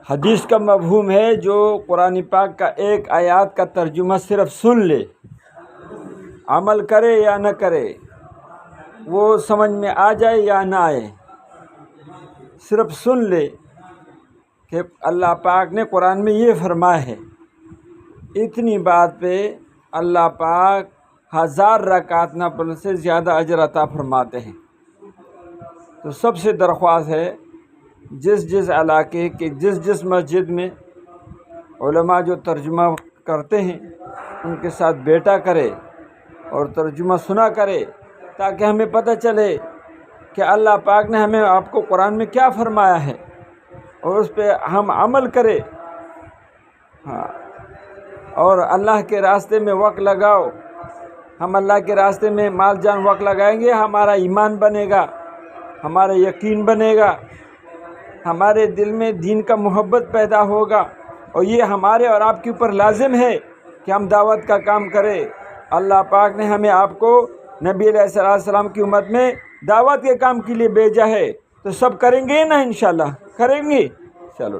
حدیث کا مفہوم ہے جو قرآن پاک کا ایک آیات کا ترجمہ صرف سن لے، عمل کرے یا نہ کرے، وہ سمجھ میں آ جائے یا نہ آئے، صرف سن لے کہ اللہ پاک نے قرآن میں یہ فرمایا ہے، اتنی بات پہ اللہ پاک 1000 رکعت نفل سے زیادہ اجر عطا فرماتے ہیں۔ تو سب سے درخواست ہے جس علاقے کے جس مسجد میں علماء جو ترجمہ کرتے ہیں ان کے ساتھ بیٹھا کرے اور ترجمہ سنا کرے، تاکہ ہمیں پتہ چلے کہ اللہ پاک نے ہمیں آپ کو قرآن میں کیا فرمایا ہے اور اس پہ ہم عمل کرے۔ ہاں، اور اللہ کے راستے میں وقت لگاؤ۔ ہم اللہ کے راستے میں مال جان وقت لگائیں گے، ہمارا ایمان بنے گا، ہمارا یقین بنے گا، ہمارے دل میں دین کا محبت پیدا ہوگا، اور یہ ہمارے اور آپ کے اوپر لازم ہے کہ ہم دعوت کا کام کریں۔ اللہ پاک نے ہمیں آپ کو نبی علیہ السلام کی امت میں دعوت کے کام کے لیے بھیجا ہے، تو سب کریں گے نا؟ انشاءاللہ کریں گے۔ چلو۔